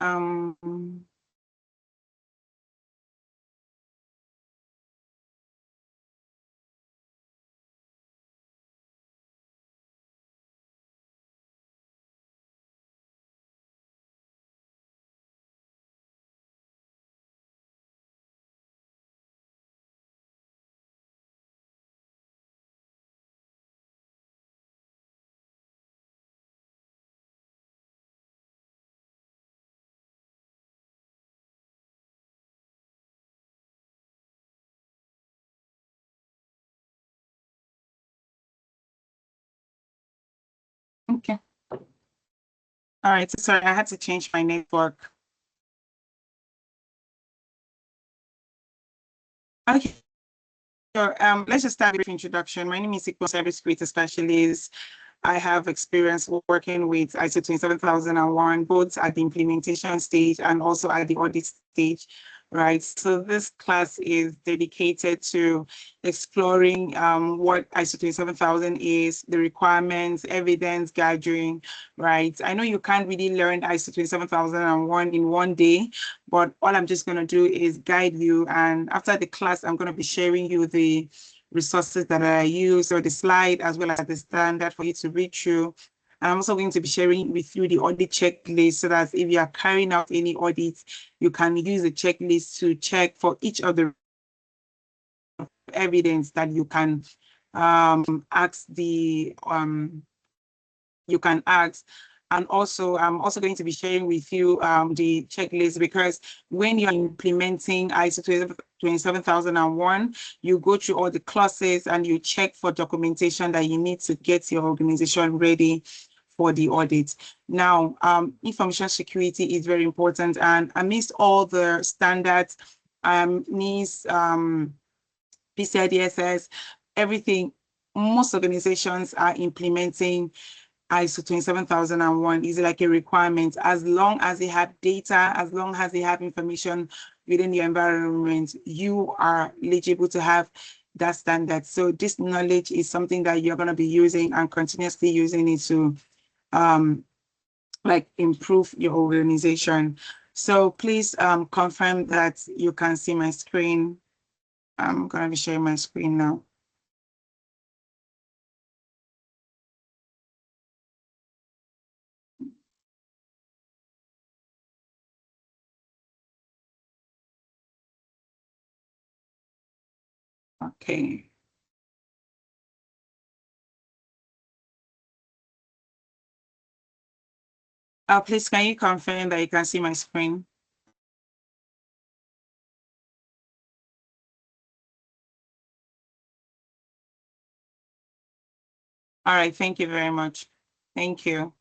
Um, okay. All right. Sorry, I had to change my network. Okay. So, let's just start with introduction. My name is Cyber Cybersecurity Specialist. I have experience working with ISO 27001, both at the implementation stage and also at the audit stage, right? So this class is dedicated to exploring what ISO 27000 is, the requirements, evidence gathering, right? I know you can't really learn ISO 27001 in one day, but all I'm just going to do is guide you. And after the class, I'm going to be sharing you the resources that I use or the slide as well as the standard for you to read through. And I'm also going to be sharing with you the audit checklist so that if you are carrying out any audits, you can use the checklist to check for each of the evidence that you can ask the you can ask. And also, I'm also going to be sharing with you the checklist, because when you're implementing ISO 27001, you go through all the clauses and you check for documentation that you need to get your organization ready for the audit. Now, information security is very important, and amidst all the standards, NIST, PCI DSS, everything, most organizations are implementing ISO 27001 is like a requirement. As long as they have data, as long as they have information within the environment, you are eligible to have that standard. So this knowledge is something that you're going to be using and continuously using it to like improve your organization. So please confirm that you can see my screen. I'm going to be sharing my screen now. Okay. Please, can you confirm that you can see my screen? All right, thank you very much. Thank you. All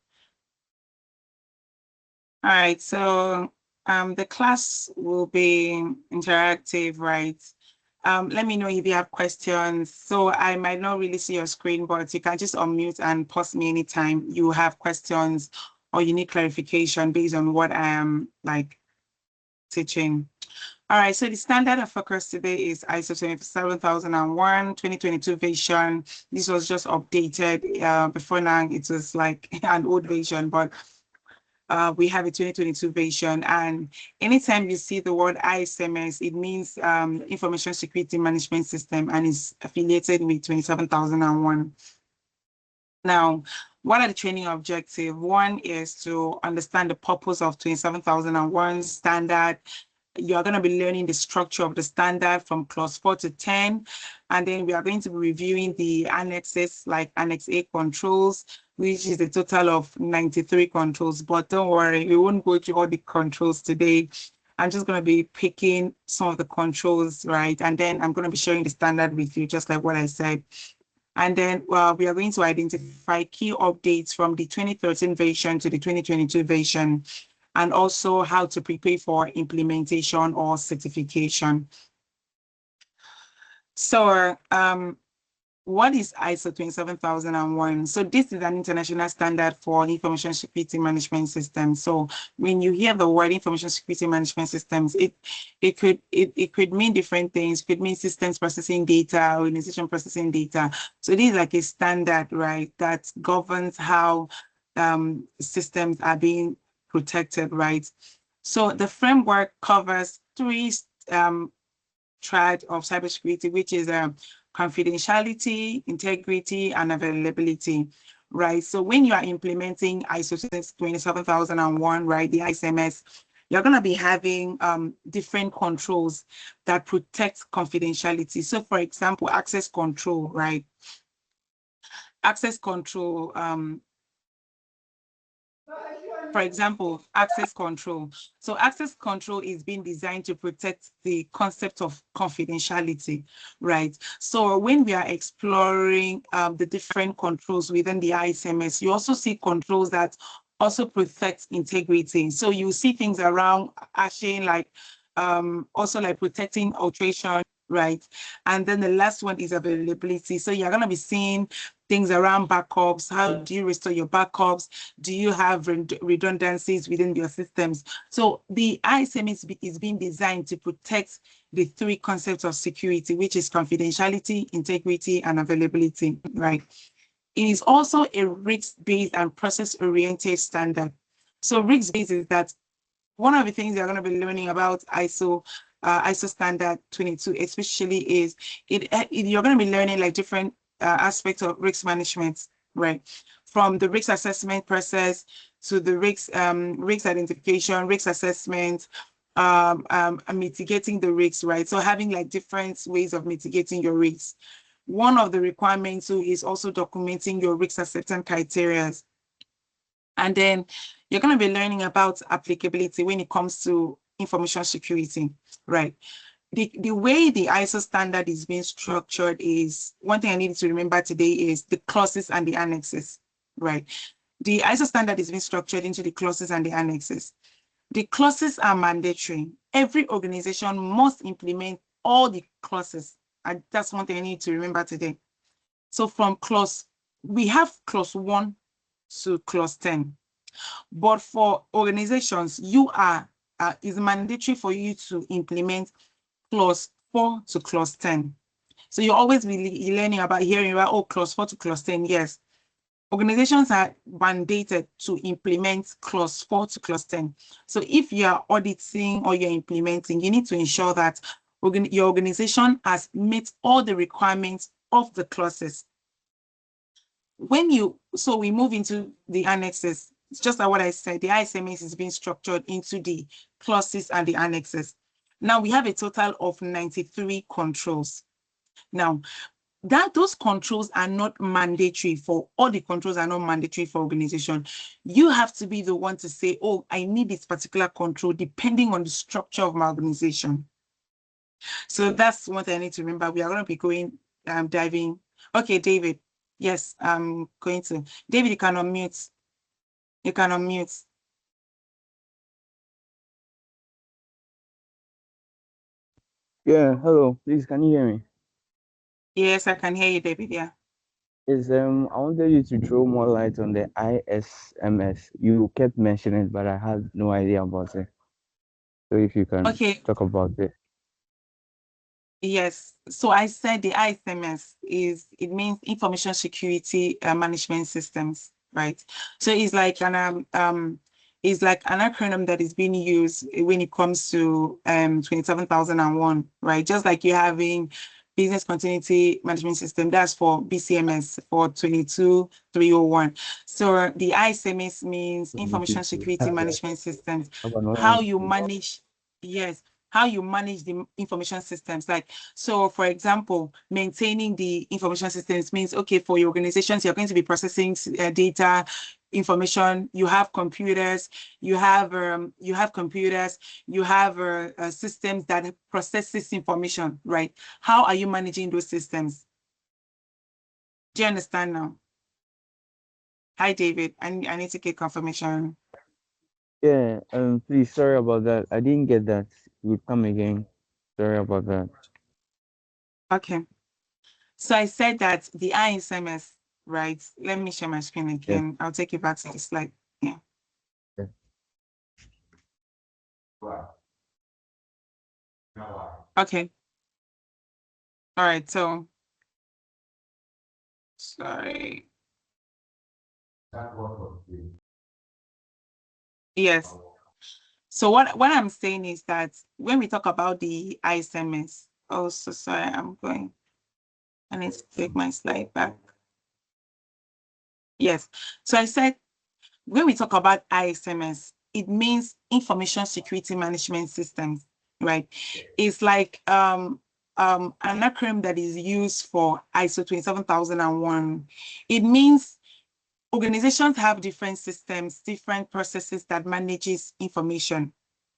right, so the class will be interactive, right? Let me know if you have questions. So I might not really see your screen, but you can just unmute and pause me anytime you have questions or you need clarification based on what I am like teaching. All right, so the standard of focus today is ISO 27001, 2022 version. This was just updated. Before now, it was like an old version, but we have a 2022 version. And anytime you see the word ISMS, it means Information Security Management System, and is affiliated with 27001. Now, what are the training objectives? One is to understand the purpose of 27001 standard. You're going to be learning the structure of the standard from clause 4 to 10. And then we are going to be reviewing the annexes, like Annex A controls, which is a total of 93 controls. But don't worry, we won't go through all the controls today. I'm just going to be picking some of the controls, right? And then I'm going to be sharing the standard with you, just like what I said. And then we are going to identify key updates from the 2013 version to the 2022 version, and also how to prepare for implementation or certification. So what is ISO 27001? So this is an international standard for information security management systems. So when you hear the word information security management systems, it could mean different things. It could mean systems processing data, organization processing data. So this is like a standard, right, that governs how systems are being protected, right? So the framework covers three triad of cybersecurity, which is confidentiality, integrity, and availability, right? So when you are implementing ISO 27001, right, the ISMS, you're going to be having different controls that protect confidentiality. So for example, access control, right? Access control, for example, access control. So access control is being designed to protect the concept of confidentiality, right? So when we are exploring the different controls within the ISMS, you also see controls that also protect integrity. So you see things around hashing, like also like protecting alteration, right? And then the last one is availability. So you're going to be seeing things around backups. How do you restore your backups? Do you have redundancies within your systems? So the ISM is being designed to protect the three concepts of security, which is confidentiality, integrity, and availability, right? It is also a risk-based and process-oriented standard. So risk-based is that one of the things you're going to be learning about ISO standard 22, especially is you're going to be learning like different aspects of risk management, right? From the risk assessment process to the risk identification, risk assessment, and mitigating the risks, right? So having like different ways of mitigating your risks. One of the requirements too is also documenting your risk acceptance criteria. And then you're going to be learning about applicability when it comes to information security, right? The way the ISO standard is being structured is, one thing I need to remember today is the clauses and the annexes, right? The ISO standard is being structured into the clauses and the annexes. The clauses are mandatory. Every organization must implement all the clauses. And that's one thing I need to remember today. So from we have clause 1 to clause 10. But for organizations, it's mandatory for you to implement clause 4 to clause 10. So you always be learning about, hearing about, oh, clause 4 to clause 10. Yes. Organizations are mandated to implement clause 4 to clause 10. So if you are auditing or you're implementing, you need to ensure that your organization has met all the requirements of the clauses. So we move into the annexes. It's just like what I said, the ISMS is being structured into the clauses and the annexes. Now we have a total of 93 controls. Now, those controls are not mandatory for all the controls are not mandatory for organization. You have to be the one to say, oh, I need this particular control depending on the structure of my organization. So that's what I need to remember. We are going to be going diving. Okay, David. Yes, I'm going to. David, you can unmute. You can unmute. Yeah, hello. Please, can you hear me? Yes, I can hear you, David. Yeah. I wanted you to throw more light on the ISMS. You kept mentioning it, but I had no idea about it. So if you can Okay. talk about it. Yes. So I said the ISMS it means Information Security Management Systems, right? So it's like an acronym that is being used when it comes to 27001, right? Just like you're having Business Continuity Management System, that's for BCMS for 22301. So the ISMS means Information Security Management Systems. How you manage, yes, how you manage the information systems. Like, so for example, maintaining the information systems means, okay, for your organizations, you're going to be processing data, information, you have computers, you have systems that process this information, right? How are you managing those systems? Do you understand now? Hi, David. I need to get confirmation. Yeah, please, sorry about that. I didn't get that. You would come again. Sorry about that. Okay. So I said that the ISMS, right? Let me share my screen Yes. again. I'll take you back to the slide. Yeah. Yes. Okay. All right. So, sorry. Yes. So what I'm saying is that when we talk about the ISMS, oh, so sorry, I need to take my slide back. Yes. So I said, when we talk about ISMS, it means Information Security Management Systems, right? It's like an acronym that is used for ISO 27001. It means organizations have different systems, different processes that manages information,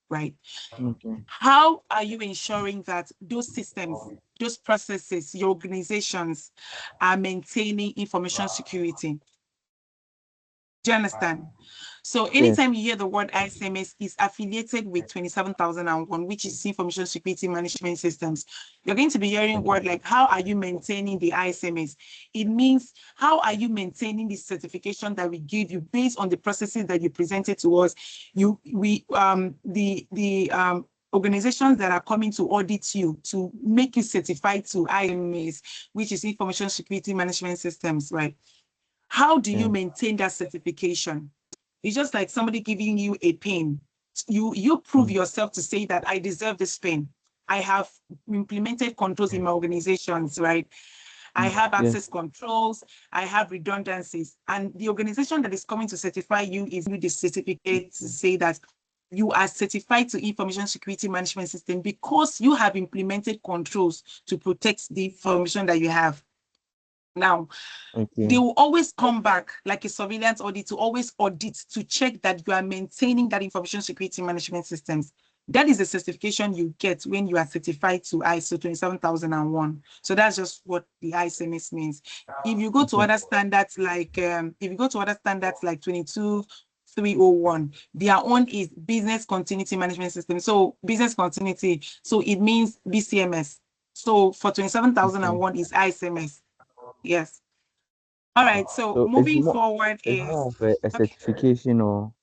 right? Okay. How are you ensuring that those systems, those processes, your organizations are maintaining information security? Do you understand? So Yes. anytime you hear the word ISMS is affiliated with 27001, which is Information Security Management Systems, you're going to be hearing Okay. word like, how are you maintaining the ISMS? It means, how are you maintaining the certification that we give you based on the processes that you presented to us? Organizations that are coming to audit you to make you certified to ISMS, which is Information Security Management Systems, right? How do you Yeah. maintain that certification? It's just like somebody giving you a pen. You prove Mm. yourself to say that I deserve this pen. I have implemented controls in my organizations, right? I have Yes. access controls, I have redundancies. And the organization that is coming to certify you is with the certificate to say that you are certified to Information Security Management System because you have implemented controls to protect the information that you have. Now, they Okay. will always come back like a surveillance audit to always audit to check that you are maintaining that information security management systems. That is a certification you get when you are certified to ISO 27001. So that's just what the ISMS means. If you go to Okay. other standards like 22301, their own is business continuity management system. So business continuity, so it means BCMS. So for Okay. 27001 is ISMS. Yes. All right, so So moving forward it's is, more of a okay, certification or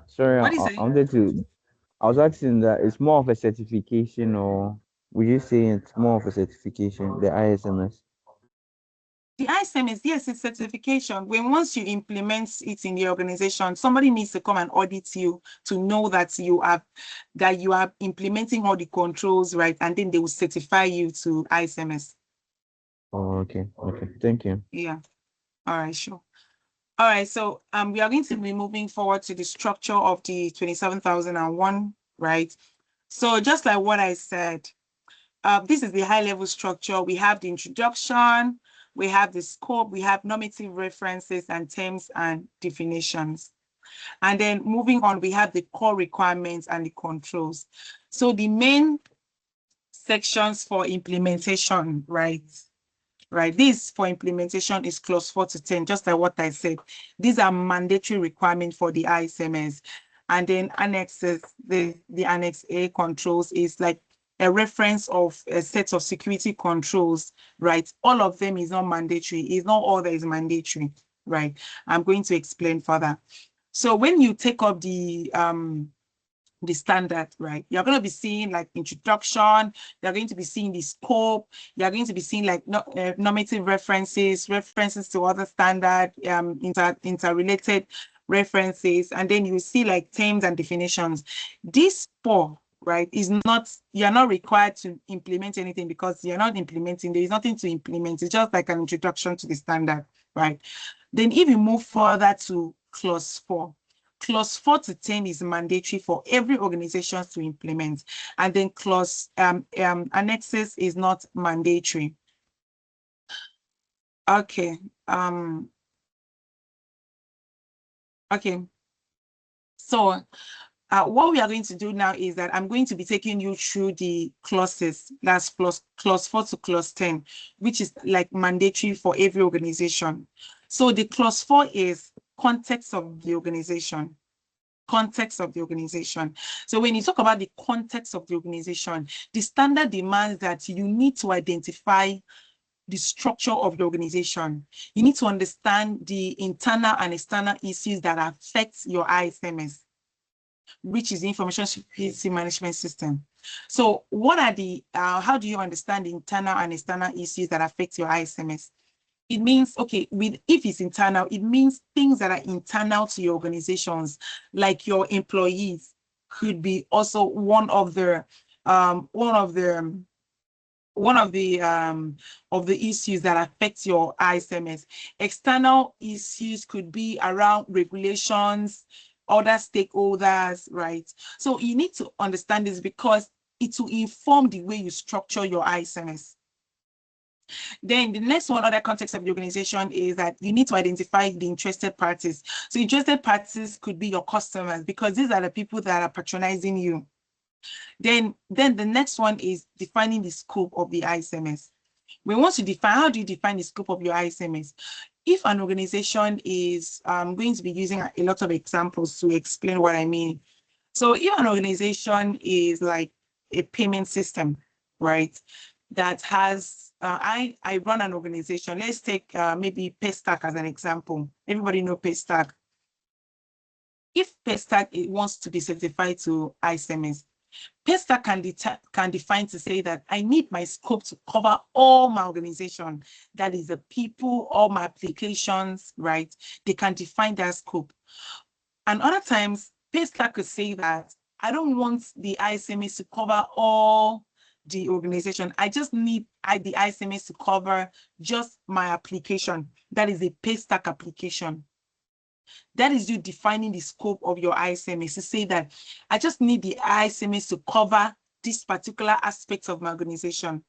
sorry, what is it? I wanted to I was asking that it's more of a certification or would you say it's more of a certification, the ISMS? The ISMS, yes, it's certification. When once you implement it in the organization, somebody needs to come and audit you to know that you are implementing all the controls, right? And then they will certify you to ISMS. Oh, okay. Okay. Thank you. Yeah. All right, sure. All right, so we are going to be moving forward to the structure of the 27001, right? So just like what I said, this is the high-level structure. We have the introduction, we have the scope, we have normative references and terms and definitions. And then moving on, we have the core requirements and the controls. So the main sections for implementation, right? Right. This for implementation is clause 4 to 10, just like what I said. These are mandatory requirements for the ISMS. And then annexes, the Annex A controls is like a reference of a set of security controls, right? All of them is not mandatory. It's not all that is mandatory, right? I'm going to explain further. So when you take up the standard, right? You're going to be seeing like introduction, you're going to be seeing the scope, you're going to be seeing like normative references, references to other standard, interrelated references, and then you see like terms and definitions. This four, right, is not, you're not required to implement anything because you're not implementing, there is nothing to implement. It's just like an introduction to the standard, right? Then if you move further to clause 4, clause 4 to 10 is mandatory for every organization to implement. And then clause annexes is not mandatory. Okay. Okay. So what we are going to do now is that I'm going to be taking you through the clauses. That's clause 4 to clause 10, which is like mandatory for every organization. So the clause 4 is context of the organization. Context of the organization. So when you talk about the context of the organization, the standard demands that you need to identify the structure of the organization. You need to understand the internal and external issues that affect your ISMS, which is the Information Security Management System. So what are how do you understand the internal and external issues that affect your ISMS? It means, okay, if it's internal, it means things that are internal to your organizations, like your employees. could be also one of the issues that affect your ISMS. External issues could be around regulations, other stakeholders, right? So you need to understand this because it will inform the way you structure your ISMS. Then the next one, other context of the organization, is that you need to identify the interested parties. So interested parties could be your customers because these are the people that are patronizing you. Then the next one is defining the scope of the ISMS. When once you define, how do you define the scope of your ISMS? If an organization is going to be using a lot of examples to explain what I mean. So if an organization is like a payment system, right, that has, I run an organization. Let's take maybe Paystack as an example. Everybody know Paystack. If Paystack wants to be certified to ISMS, Paystack can define to say that I need my scope to cover all my organization. That is the people, all my applications, right? They can define their scope. And other times, Paystack could say that I don't want the ISMS to cover all the organization. I just need the ISMS to cover just my application. That is a Paystack application. That is you defining the scope of your ISMS to say that I just need the ISMS to cover this particular aspect of my organization.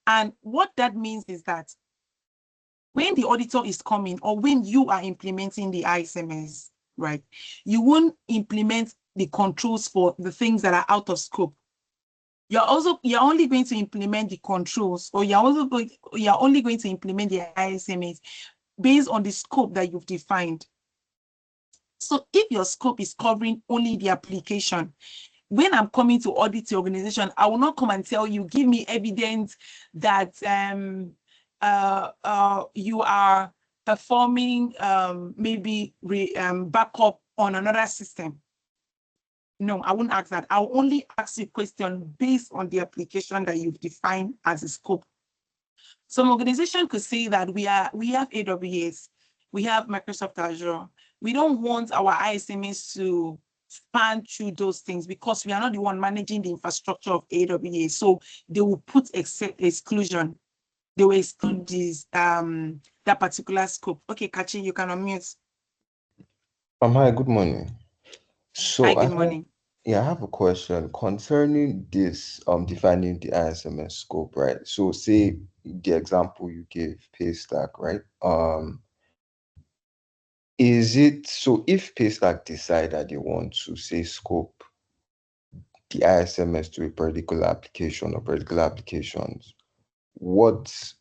And what that means is that when the auditor is coming or when you are implementing the ISMS, right, you won't implement the controls for the things that are out of scope. You're only going to implement the controls, or you're only going to implement the ISMS based on the scope that you've defined. So if your scope is covering only the application, when I'm coming to audit the organization, I will not come and tell you, give me evidence that you are performing maybe backup on another system. No, I won't ask that. I'll only ask you a question based on the application that you've defined as a scope. Some organization could say that we have AWS, we have Microsoft Azure. We don't want our ISMS to span through those things because we are not the one managing the infrastructure of AWS. So they will put exclusion. They will exclude this that particular scope. Okay, Kachi, you can unmute. Hi, good morning. Hi, So good morning. I have a question concerning this defining the ISMS scope, right? So say the example you gave, Paystack, right? Is it so if Paystack decide that they want to say scope the ISMS to a particular application or particular applications, what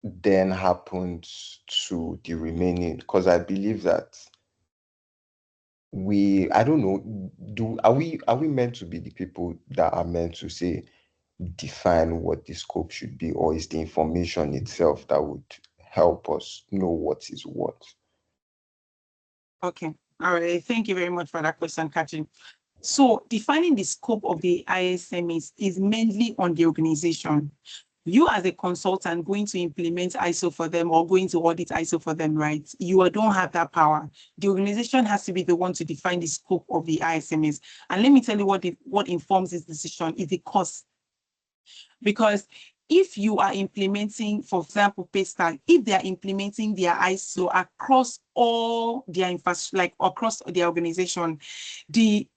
then happens to the remaining? Because I believe that I don't know, are we meant to be the people that are meant to say define what the scope should be, or is the information itself that would help us know what is what? Okay, all right. Thank you very much for that question, Kachi. So defining the scope of the ISMS is mainly on the organization. You as a consultant going to implement ISO for them or going to audit ISO for them, right? You don't have that power. The organization has to be the one to define the scope of the ISMS. And let me tell you what informs this decision is the cost. Because if you are implementing, for example, Paystack, if they are implementing their ISO across all their infrastructure, like across their organization, the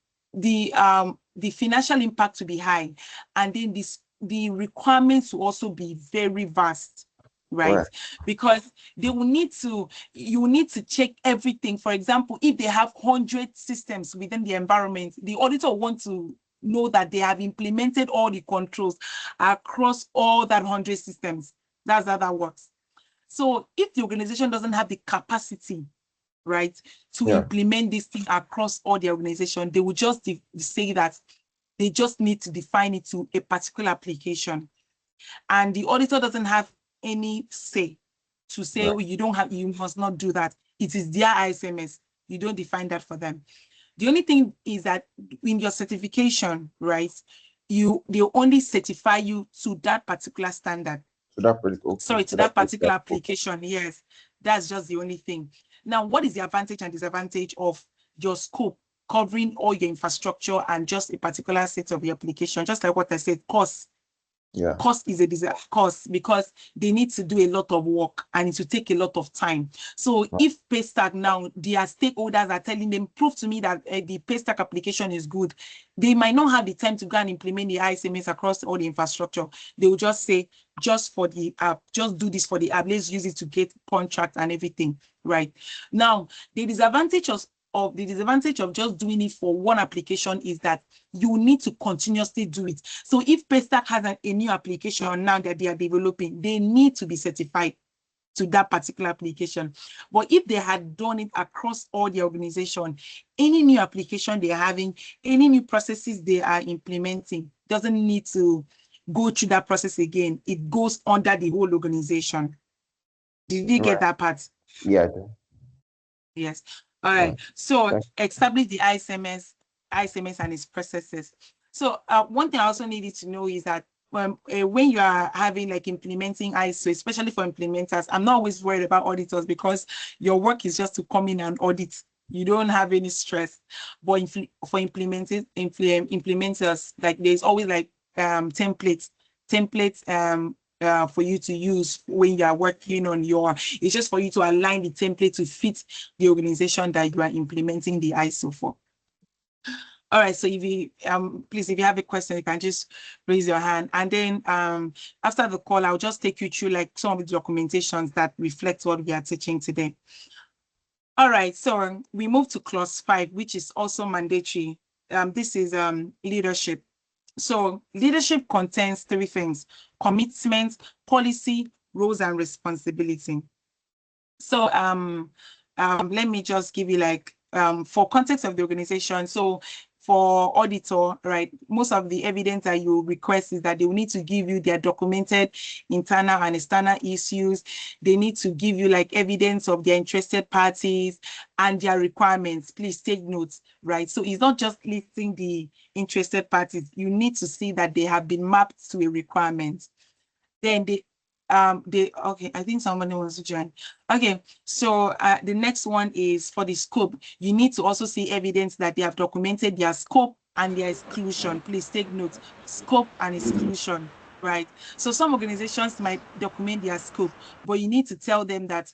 financial impact to be high, and then the requirements will also be very vast, right? Because you will need to check everything. For example, if they have 100 systems within the environment, the auditor wants to know that they have implemented all the controls across all that 100 systems. That's how that works. So if the organization doesn't have the capacity, right, to implement this thing across all the organization, they will just say that they just need to define it to a particular application. And the auditor doesn't have any say to say, oh, you must not do that. It is their ISMS. You don't define that for them. The only thing is that in your certification, right, they only certify you to that particular standard. To that particular application. Yes, that's just the only thing. Now, what is the advantage and disadvantage of your scope covering all your infrastructure and just a particular set of the application. Just like what I said, cost. Yeah. Cost is a disaster cost because they need to do a lot of work and it will take a lot of time. So if Paystack now, their stakeholders are telling them, prove to me that the Paystack application is good, they might not have the time to go and implement the ISMS across all the infrastructure. They will just say, just for the app, just do this for the app. Let's use it to get contracts and everything. Right now, the disadvantage of just doing it for one application is that you need to continuously do it. So if Paystack has a new application now that they are developing, they need to be certified to that particular application. But if they had done it across all the organization, any new application they're having, any new processes they are implementing doesn't need to go through that process again. It goes under the whole organization. Did you get that part? Yeah. Yes. All right. So establish the ISMS and its processes. So one thing I also needed to know is that when you are having like implementing ISO, especially for implementers, I'm not always worried about auditors because your work is just to come in and audit. You don't have any stress. But for implementers, like there's always like templates for you to use when you are working on it's just for you to align the template to fit the organization that you are implementing the ISO for. All right, so if you please, if you have a question, you can just raise your hand. And then after the call, I'll just take you through like some of the documentations that reflect what we are teaching today. All right, so we move to clause 5, which is also mandatory. This is leadership. So leadership contains 3 things: commitment, policy, roles, and responsibility. So let me just give you like for context of the organization. So for auditor, right, most of the evidence that you request is that they will need to give you their documented internal and external issues. They need to give you like evidence of their interested parties and their requirements. Please take notes, right? So it's not just listing the interested parties. You need to see that they have been mapped to a requirement. Then okay, I think somebody wants to join. Okay, so the next one is for the scope. You need to also see evidence that they have documented their scope and their exclusion. Please take note: scope and exclusion, right? So some organizations might document their scope, but you need to tell them that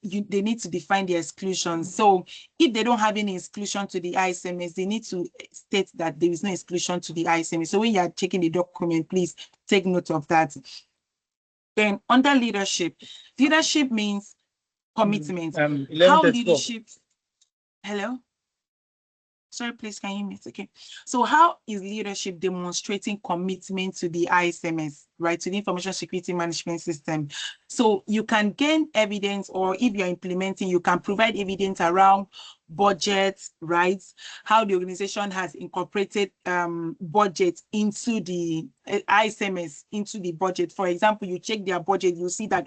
they need to define their exclusion. So if they don't have any exclusion to the ISMS, they need to state that there is no exclusion to the ISMS. So when you are checking the document, please take note of that. Then under leadership means commitment. How leadership, hello? Sorry, please, can you hear me? Okay. So how is leadership demonstrating commitment to the ISMS, right, to the Information Security Management System? So you can gain evidence, or if you're implementing, you can provide evidence around budgets, right? How the organization has incorporated budget into the ISMS, into the budget. For example, you check their budget, you see that,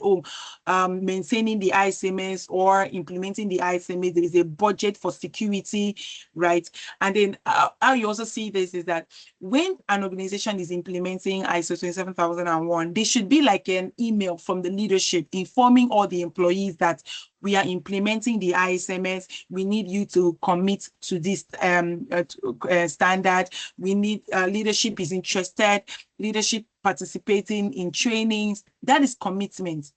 maintaining the ISMS or implementing the ISMS, there is a budget for security, right? And then how you also see this is that when an organization is implementing ISO 27001, there should be like an email from the leadership informing all the employees that we are implementing the ISMS. We need you to commit to this standard. We need leadership is interested, leadership participating in trainings. That is commitment.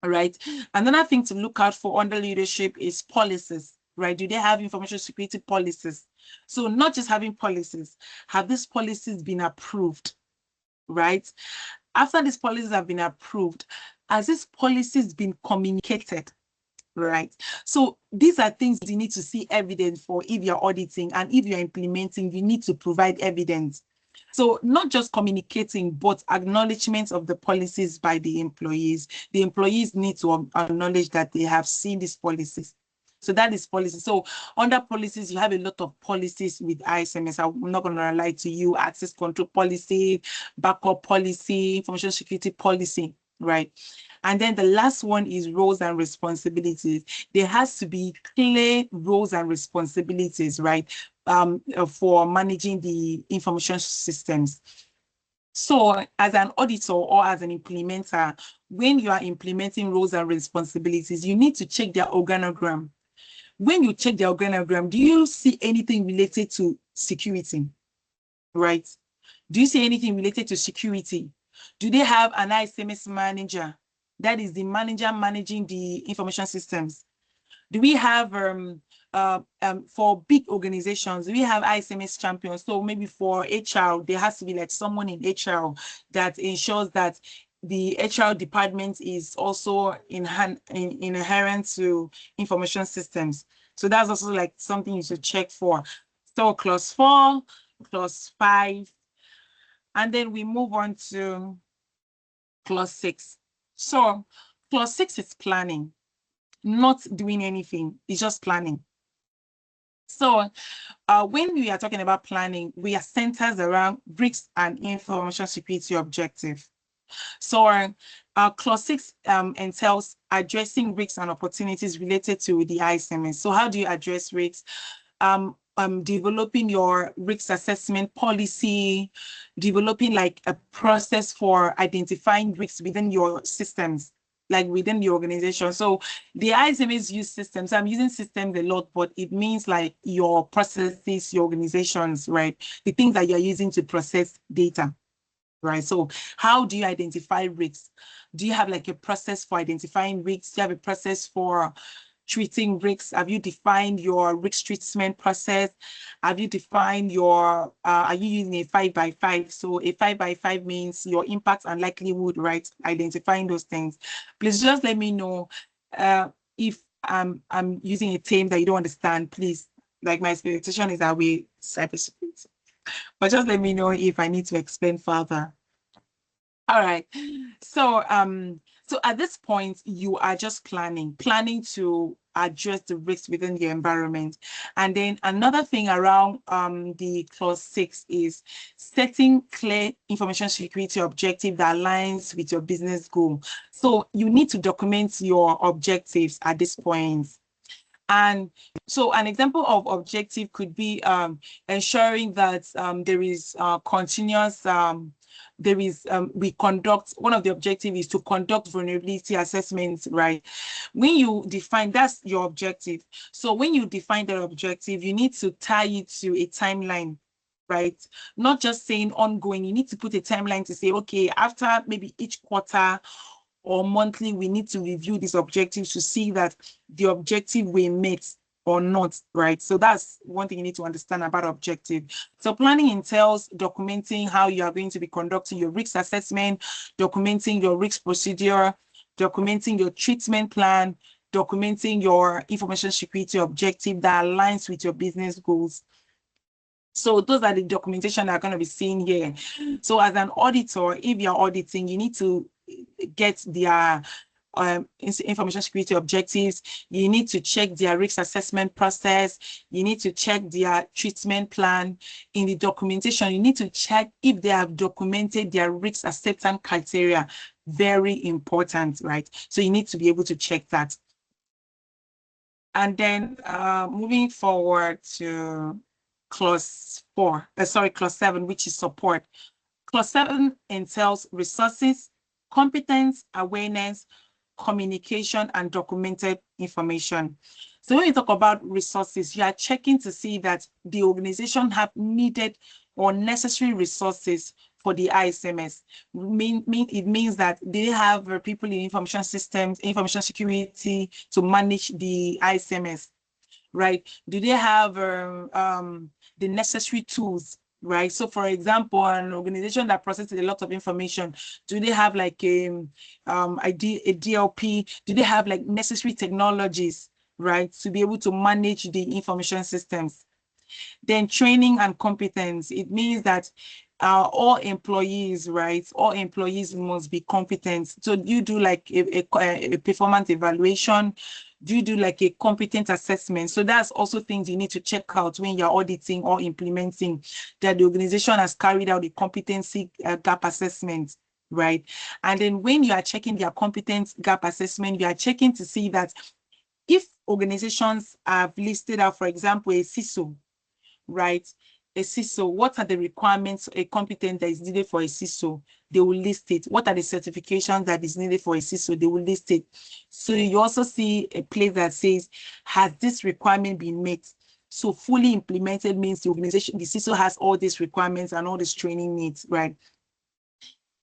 All right. Another thing to look out for under leadership is policies, right? Do they have information security policies? So not just having policies, have these policies been approved, right? After these policies have been approved, has these policies been communicated? Right. So these are things you need to see evidence for if you're auditing, and if you're implementing, you need to provide evidence. So not just communicating, but acknowledgement of the policies by the employees. The employees need to acknowledge that they have seen these policies. So that is policy. So under policies, you have a lot of policies with ISMS. I'm not going to lie to you: access control policy, backup policy, information security policy, right? And then the last one is roles and responsibilities. There has to be clear roles and responsibilities, right, for managing the information systems. So as an auditor or as an implementer, when you are implementing roles and responsibilities, you need to check their organogram. when you check the organogram, do you see anything related to security, right? Do you see anything related to security? Do they have an ISMS manager? That is the manager managing the information systems. Do we have for big organizations, do we have ISMS champions? So maybe for HR, there has to be like someone in HR that ensures that the HR department is also inherent to information systems. So that's also like something you should check for. So clause 4, clause 5, and then we move on to clause 6. So clause 6 is planning, not doing anything. It's just planning. So when we are talking about planning, we are centered around risks and information security objective. So clause 6 entails addressing risks and opportunities related to the ISMS. So how do you address risks? Developing your risk assessment policy, developing like a process for identifying risks within your systems, like within the organization. So the ISMS use systems. I'm using systems a lot, but it means like your processes, your organizations, right? The things that you're using to process data, right? So how do you identify risks? Do you have like a process for identifying risks? Do you have a process for treating risks? Have you defined your risk treatment process? Have you defined your, are you using a 5x5? So a 5x5 means your impact and likelihood, right? Identifying those things. Please just let me know if I'm using a term that you don't understand, please. Like my expectation is that we cybersecurity. But just let me know if I need to explain further. All right. So so at this point, you are just planning to address the risks within the environment. And then another thing around the clause 6 is setting clear information security objective that aligns with your business goal. So you need to document your objectives at this point. And so an example of objective could be ensuring that there is continuous we conduct, one of the objectives is to conduct vulnerability assessments, right? When you define, that's your objective. So when you define that objective, you need to tie it to a timeline, right? Not just saying ongoing, you need to put a timeline to say, okay, after maybe each quarter or monthly, we need to review these objectives to see that the objective we met or not, right? So that's one thing you need to understand about objective. So planning entails documenting how you are going to be conducting your risk assessment, documenting your risk procedure, documenting your treatment plan, documenting your information security objective that aligns with your business goals. So those are the documentation that are going to be seen here. So as an auditor, if you're auditing, you need to get their information security objectives. You need to check their risk assessment process. You need to check their treatment plan. In the documentation, you need to check if they have documented their risk acceptance criteria. Very important, right? So you need to be able to check that. And then moving forward to clause 7, which is support. Clause 7 entails resources, competence, awareness, communication, and documented information. So when you talk about resources, you are checking to see that the organization have needed or necessary resources for the ISMS. It means that they have people in information systems, information security to manage the ISMS, right? Do they have the necessary tools, right? So for example, an organization that processes a lot of information, do they have like a DLP? Do they have like necessary technologies, right, to be able to manage the information systems? Then training and competence, it means that all employees, right? All employees must be competent. So you do like a performance evaluation, do you do like a competent assessment? So that's also things you need to check out when you're auditing or implementing, that the organization has carried out a competency gap assessment, right? And then when you are checking their competence gap assessment, you are checking to see that if organizations have listed out, for example, a CISO, right? a CISO, what are the requirements, a competence that is needed for a CISO? They will list it. What are the certifications that is needed for a CISO? They will list it. So you also see a place that says, has this requirement been met? So fully implemented means the organization, the CISO has all these requirements and all this training needs, right?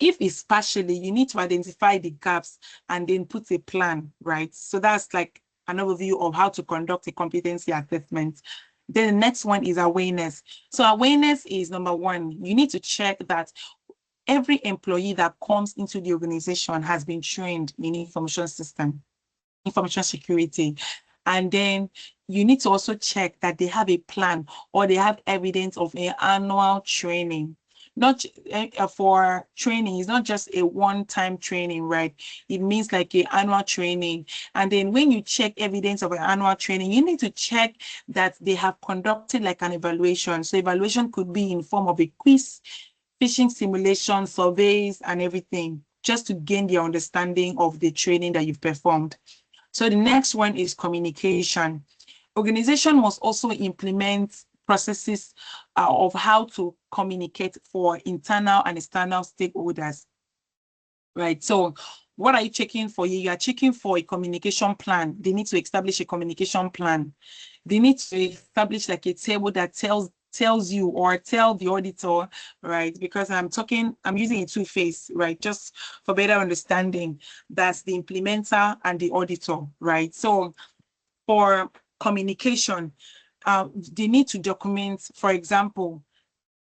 If it's partially, you need to identify the gaps and then put a plan, right? So that's like an overview of how to conduct a competency assessment. Then the next one is awareness. So awareness is number one, you need to check that every employee that comes into the organization has been trained in information system, information security. And then you need to also check that they have a plan or they have evidence of an annual training. Not for training, it's not just a one-time training, right? It means like an annual training. And then when you check evidence of an annual training, you need to check that they have conducted like an evaluation. So evaluation could be in form of a quiz, phishing simulation, surveys, and everything, just to gain the understanding of the training that you've performed. So the next one is communication. Organization must also implement processes of how to communicate for internal and external stakeholders, right? So what are you checking for here? You are checking for a communication plan. They need to establish a communication plan. They need to establish like a table that tells you or tell the auditor, right? Because I'm using a two-face, right? Just for better understanding, that's the implementer and the auditor, right? So for communication, they need to document, for example,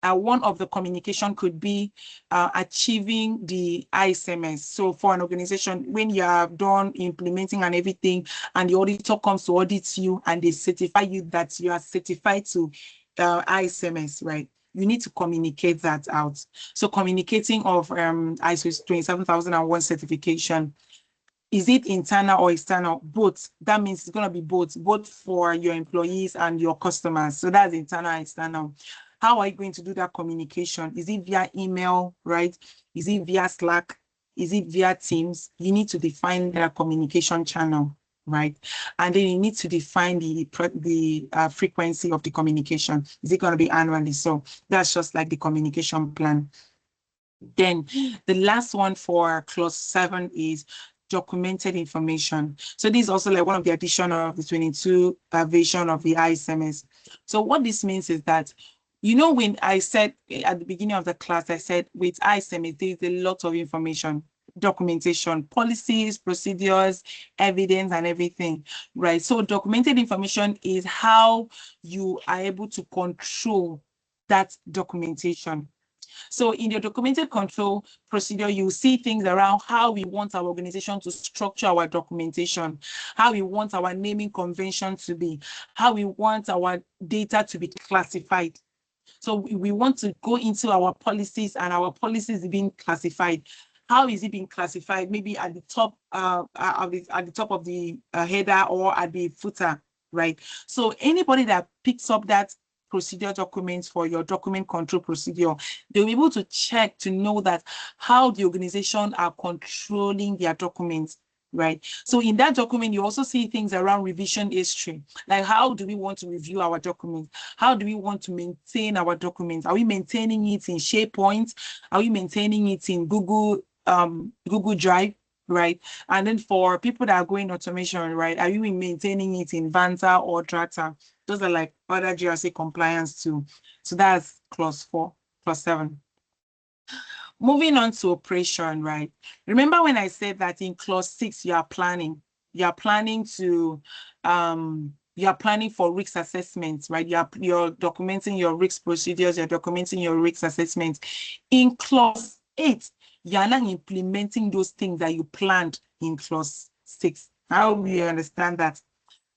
one of the communication could be achieving the ISMS. So for an organization, when you are done implementing and everything, and the auditor comes to audit you and they certify you that you are certified to ISMS, right? You need to communicate that out. So communicating of ISO 27001 certification. Is it internal or external? Both. That means it's going to be both for your employees and your customers. So that's internal and external. How are you going to do that communication? Is it via email, right? Is it via Slack? Is it via Teams? You need to define that communication channel, right? And then you need to define the frequency of the communication. Is it going to be annually? So that's just like the communication plan. Then the last one for clause 7 is documented information. So this is also like one of the addition of the 22 version of the ISMS. So what this means is that, you know, when I said at the beginning of the class, I said with ISMS, there's a lot of information, documentation, policies, procedures, evidence, and everything, right? So documented information is how you are able to control that documentation. So in your documented control procedure, you see things around how we want our organization to structure our documentation, how we want our naming convention to be, how we want our data to be classified. So we want to go into our policies and our policies being classified. How is it being classified? Maybe at the top of the header or at the footer, right? So anybody that picks up that procedure documents for your document control procedure, they'll be able to check to know that how the organization are controlling their documents, right? So in that document, you also see things around revision history, like how do we want to review our documents? How do we want to maintain our documents? Are we maintaining it in SharePoint? Are we maintaining it in Google Drive? Right. And then for people that are going automation, right, are you maintaining it in Vanta or Drata? Those are like other GRC compliance too. So that's clause 4, clause 7. Moving on to operation, right? Remember when I said that in clause 6, you are planning to you are planning for risk assessments, right? You're documenting your risk procedures, you're documenting your risk assessments. In clause 8, you are not implementing those things that you planned in clause 6. How do you understand that?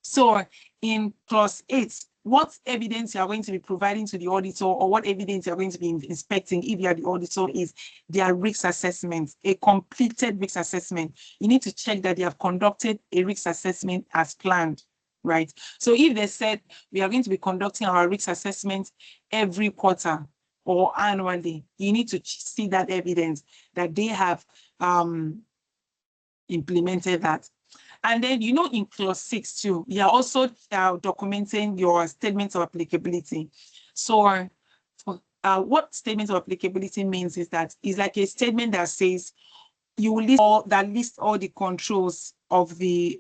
So in clause 8, what evidence you are going to be providing to the auditor or what evidence you're going to be inspecting if you are the auditor is their risk assessment, a completed risk assessment. You need to check that they have conducted a risk assessment as planned, right? So if they said we are going to be conducting our risk assessment every quarter or annually, you need to see that evidence that they have implemented that. And then, you know, in clause 6 too, you are also documenting your statements of applicability. So what statement of applicability means is that it's like a statement that says you list all the controls of the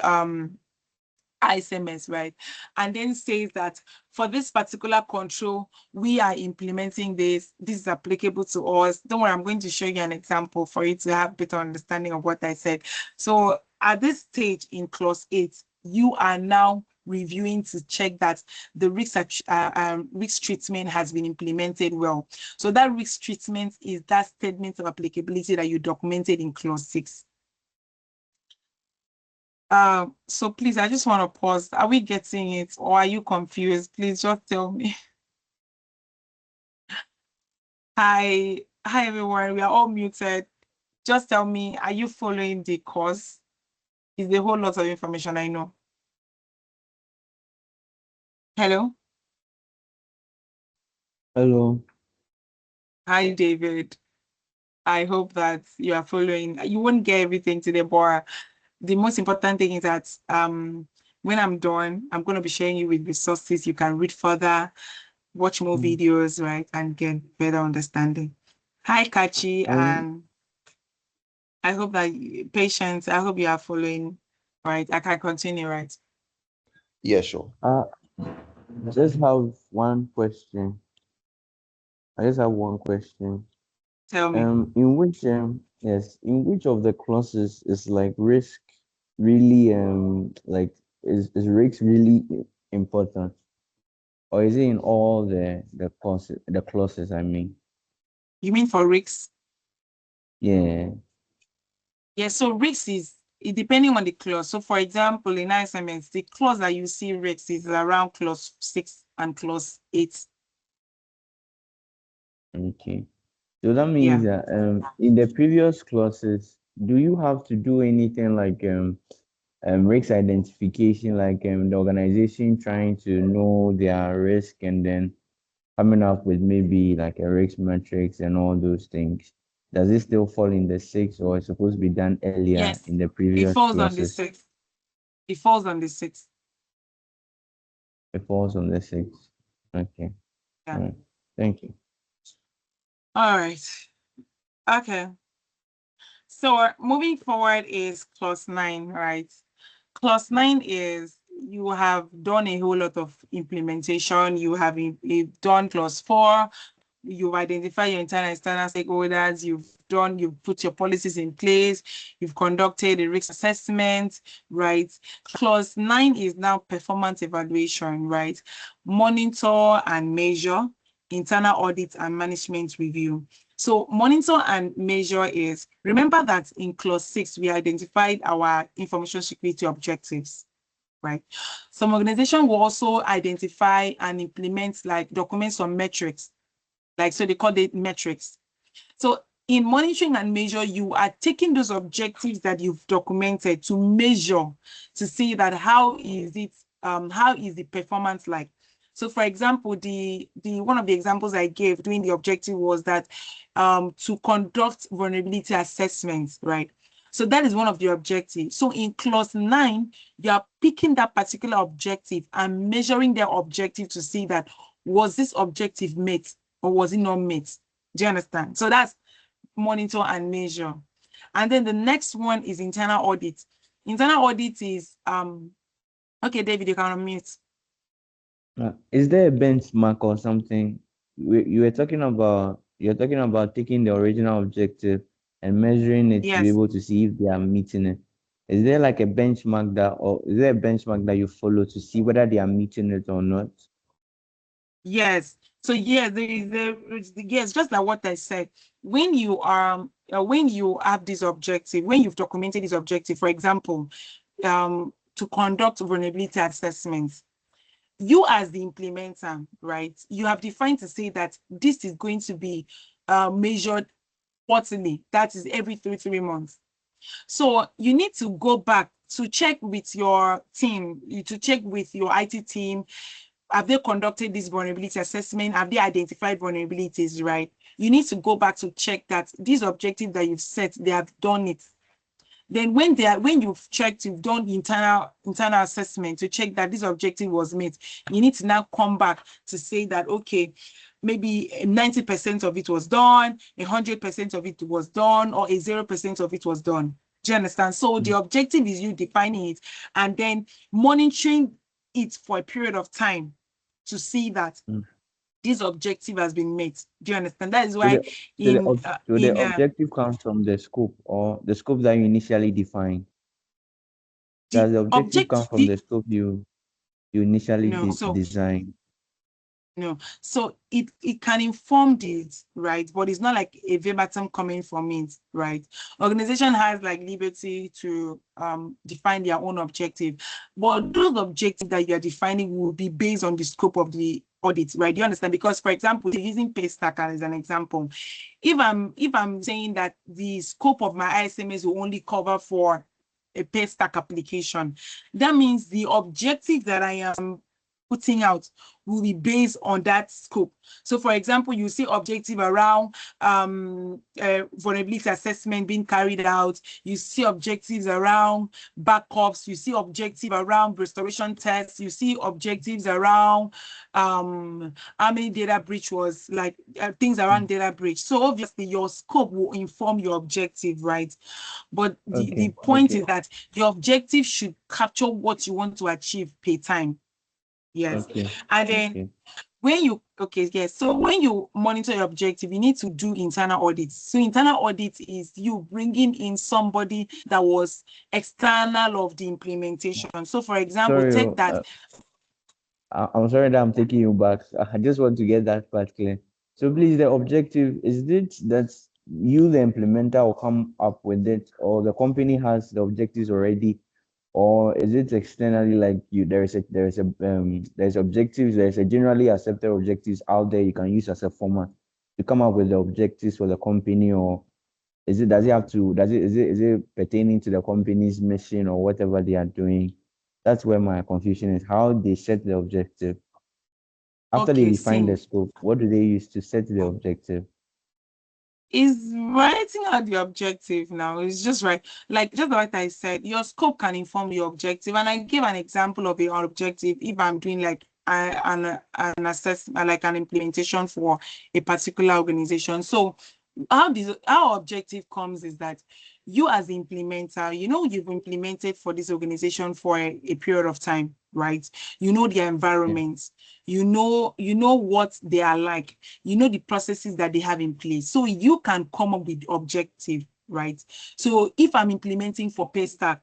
ISMS, right? And then says that for this particular control, we are implementing this. This is applicable to us. Don't worry, I'm going to show you an example for you to have better understanding of what I said. So at this stage in clause 8, you are now reviewing to check that the risk treatment has been implemented well. So that risk treatment is that statement of applicability that you documented in clause 6. So please, I just want to pause. Are we getting it or are you confused? Please just tell me. Hi everyone. We are all muted. Just tell me, are you following the course? It's a whole lot of information, I know. Hello? Hello. Hi, David. I hope that you are following. You won't get everything today, but the most important thing is that when I'm done, I'm going to be sharing you with resources you can read further, watch more videos, right, and get better understanding. Hi, Kachi, and I hope that patience, I hope you are following, right? I can continue, right? Yeah, sure. Just have one question. I just have one question. Tell me. In which in which of the clauses is like risk really like is risk really important, or is it in all the clauses? I mean, You mean for risks? yeah. Yeah, so risks is depending on the clause. So for example, in ISMS, the clause that you see risks is around clause 6 and clause 8. Okay. So that means that in the previous clauses, do you have to do anything like risk identification, like the organization trying to know their risk and then coming up with maybe like a risk matrix and all those things? Does it still fall in the 6, or it's supposed to be done earlier Yes, in the it previous falls on the clauses? 6th. It falls on the 6th. It falls on the 6. Okay. Yeah. All right. Thank you. All right. Okay. So moving forward is clause 9, right? Clause 9 is you have done a whole lot of implementation. You have done clause 4. You've identified your internal and external stakeholders. You've put your policies in place. You've conducted a risk assessment, right? Clause 9 is now performance evaluation, right? Monitor and measure, internal audit and management review. So monitor and measure is, remember that in clause 6, we identified our information security objectives, right? Some organization will also identify and implement, like document some metrics, like, so they call it metrics. So in monitoring and measure, you are taking those objectives that you've documented to measure, to see that how is the performance like. So for example, the one of the examples I gave during the objective was that to conduct vulnerability assessments, right? So that is one of the objectives. So in clause 9, you are picking that particular objective and measuring their objective to see that was this objective met or was it not met? Do you understand? So that's monitor and measure. And then the next one is internal audit. Internal audit is okay, David, you can unmute. Is there a benchmark or something? You're talking about taking the original objective and measuring it to be Yes. able to see if they are meeting it. Is there like a benchmark that you follow to see whether they are meeting it or not? Yes. So yeah, yes, just like what I said. When you have this objective, when you've documented this objective, for example, to conduct vulnerability assessments, you as the implementer, right? You have defined to say that this is going to be measured quarterly. That is every 3 months. So you need to go back to check with your team, to check with your IT team. Have they conducted this vulnerability assessment? Have they identified vulnerabilities, right? You need to go back to check that these objectives that you've set, they have done it. Then when you've checked, you've done internal assessment to check that this objective was met, you need to now come back to say that, okay, maybe 90% of it was done, 100% of it was done, or 0% of it was done. Do you understand? So the objective is you defining it and then monitoring it for a period of time to see that this objective has been met. Do you understand? That is why the objective comes from the scope, or the scope that you initially defined. Does the objective come from the scope you initially designed? No, so it can inform this, right? But it's not like a verbatim coming from it, right? Organization has like liberty to define their own objective, but those objectives that you're defining will be based on the scope of the audit, right? Do you understand? Because, for example, using pay stack as an example, if I'm saying that the scope of my ISMS will only cover for a pay stack application, that means the objective that I am putting out will be based on that scope. So, for example, you see objective around vulnerability assessment being carried out. You see objectives around backups. You see objective around restoration tests. You see objectives around how many data breach was, like things around data breach. So obviously your scope will inform your objective, right? But the point is that the objective should capture what you want to achieve per time. Yes. And then when you so when you monitor your objective, you need to do internal audits. So internal audit is you bringing in somebody that was external of the implementation. So for example, take that. I'm sorry that I'm taking you back. I just want to get that part clear. So please, the objective, is it that you, the implementer, will come up with it, or the company has the objectives already, or is it externally, like you there's objectives, there's a generally accepted objectives out there you can use as a format to come up with the objectives for the company, or is it is it pertaining to the company's mission or whatever they are doing? That's where my confusion is. How they set the objective after they define the scope. What do they use to set the objective? Is writing out the objective now. It's just right. Like just what I said, your scope can inform your objective. And I give an example of an objective if I'm doing like an assessment, like an implementation for a particular organization. So our objective comes is that you as the implementer, you've implemented for this organization for a period of time, right? You know their environment, you know what they are like, you know the processes that they have in place. So you can come up with the objective, right? So if I'm implementing for Paystack,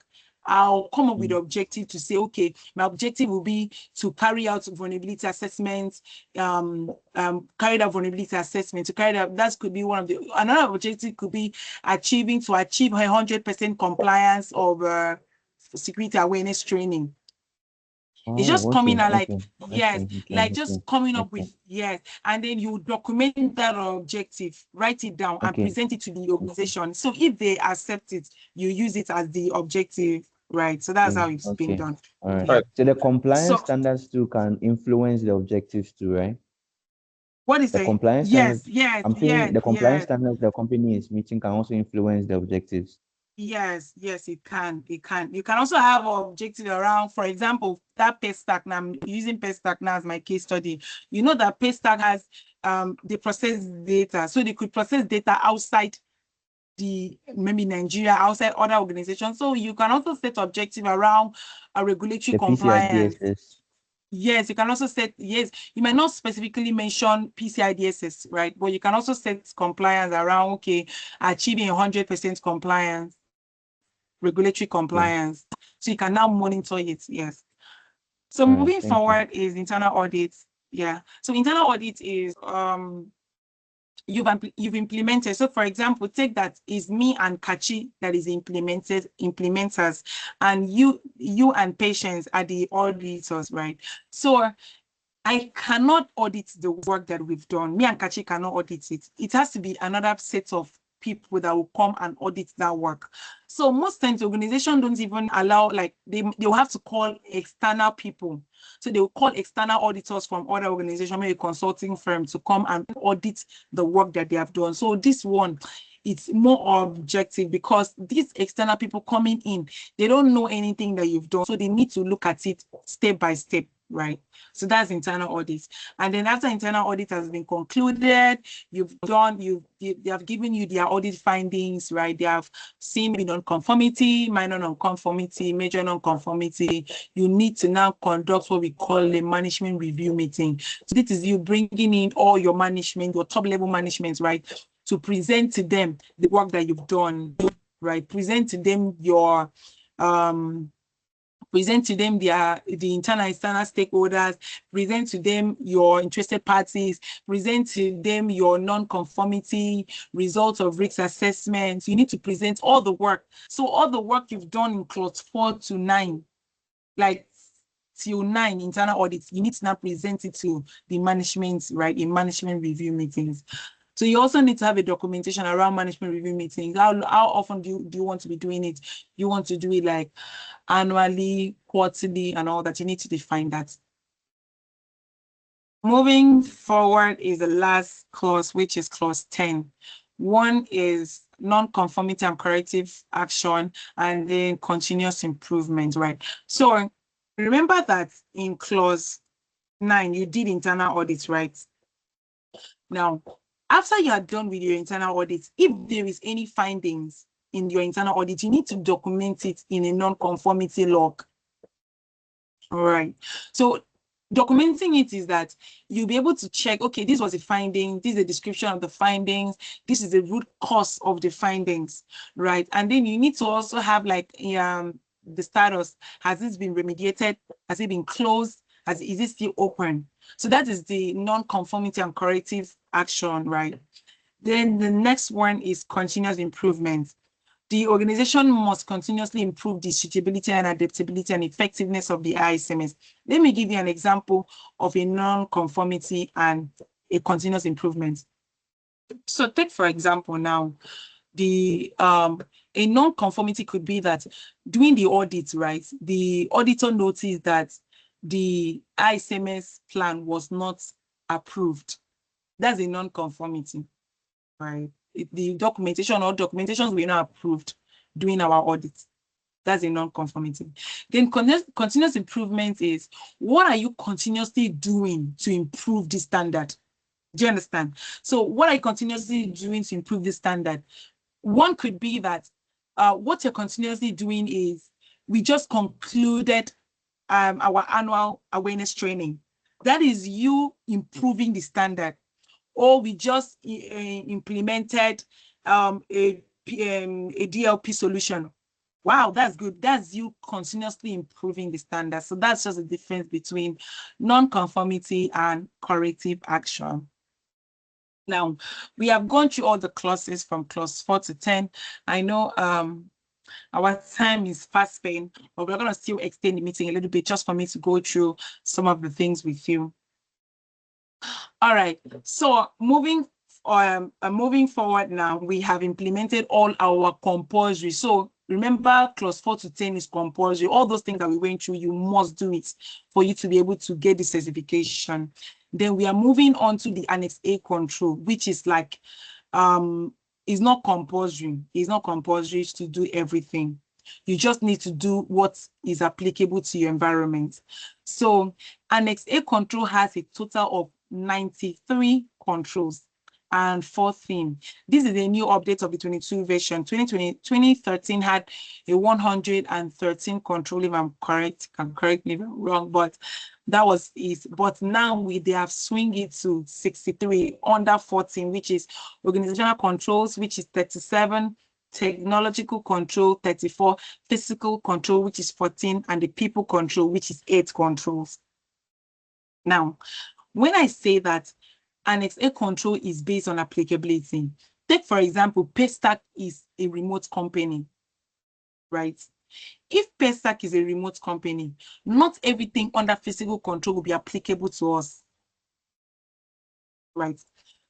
I'll come up with the objective to say, okay, my objective will be to carry out vulnerability assessments, carry out vulnerability assessment, that could be one of another objective could be achieve 100% compliance of security awareness training. It's just coming out like, coming up with, and then you document that objective, write it down and present it to the organization. So if they accept it, you use it as the objective, right? So that's how it's been done. All right. So the compliance standards too can influence the objectives too, right? What is the it? compliance Yes, standards? I'm saying the compliance standards the company is meeting can also influence the objectives. Yes, it can. You can also have objective around, for example, that Paystack. Now I'm using Paystack now as my case study. You know that Paystack has they process data, so they could process data outside maybe Nigeria, outside other organizations. So you can also set objective around a regulatory compliance. PCI-DSS. Yes, you can also set, you might not specifically mention PCI DSS, right? But you can also set compliance around, achieving 100% compliance, regulatory compliance. So you can now monitor it, yes. So moving forward is internal audits. Yeah. So internal audit is, you've implemented. So for example, take that is me and Kachi that is implementers, and you and Patience are the auditors, right? So I cannot audit the work that we've done. Me and Kachi cannot audit it. It has to be another set of people that will come and audit that work. So most times the organization don't even allow, like they'll have to call external people. So they will call external auditors from other organizations, maybe a consulting firm, to come and audit the work that they have done. So this one, it's more objective, because these external people coming in, they don't know anything that you've done. So they need to look at it step by step, right? So that's internal audit. And then after internal audit has been concluded, they have given you their audit findings, right? They have seen non-conformity, minor non-conformity, major non-conformity. You need to now conduct what we call a management review meeting. So this is you bringing in all your management, your top level management, right? To present to them the work that you've done, right? Present to them your present to them the internal and external stakeholders, present to them your interested parties, present to them your non-conformity, results of risk assessments. You need to present all the work. So all the work you've done in clause 4 to 9, like till 9 internal audits, you need to now present it to the management, right, in management review meetings. So you also need to have a documentation around management review meetings. How often do you want to be doing it? You want to do it like annually, quarterly, and all that. You need to define that. Moving forward is the last clause, which is clause 10. One is non-conformity and corrective action, and then continuous improvement, right? So remember that in clause 9, you did internal audits, right? Now, after you are done with your internal audit, if there is any findings in your internal audit, you need to document it in a non-conformity log. All right. So documenting it is that you'll be able to check, okay, this was a finding, this is a description of the findings, this is the root cause of the findings, right? And then you need to also have like the status. Has this been remediated? Has it been closed? Is it still open? So that is the non-conformity and corrective action, right? Then the next one is continuous improvement. The organization must continuously improve the suitability and adaptability and effectiveness of the ISMS. Let me give you an example of a non-conformity and a continuous improvement. So take, for example, now, a non-conformity could be that during the audit, right, the auditor noticed that the ISMS plan was not approved. That's a non-conformity, right? The documentation or documentations were not approved during our audit. That's a non-conformity. Then continuous improvement is, what are you continuously doing to improve the standard? Do you understand? So what are you continuously doing to improve the standard? One could be that what you're continuously doing is, we just concluded our annual awareness training. That is you improving the standard. Or we just implemented a DLP solution. Wow, that's good. That's you continuously improving the standard. So that's just the difference between non-conformity and corrective action. Now, we have gone through all the clauses from clause 4 to 10. I know our time is fast spent, but we're going to still extend the meeting a little bit just for me to go through some of the things with you. All right, so moving forward now, we have implemented all our compulsory. So remember, clause 4 to 10 is compulsory. All those things that we went through, you must do it for you to be able to get the certification. Then we are moving on to the Annex A control, which is like, is not compulsory. It's not compulsory to do everything. You just need to do what is applicable to your environment. So Annex A control has a total of 93 controls and 4 themes. This is a new update of the 22 version. 2013 had a 113 control, if I'm correct. Can correct me if I'm wrong, but that was it. But now they have swung it to 63 under 14, which is organizational controls, which is 37, technological control 34, physical control, which is 14, and the people control, which is 8 controls. Now, when I say that Annex A control is based on applicability, take for example, Paystack is a remote company, right? If Paystack is a remote company, not everything under physical control will be applicable to us, right?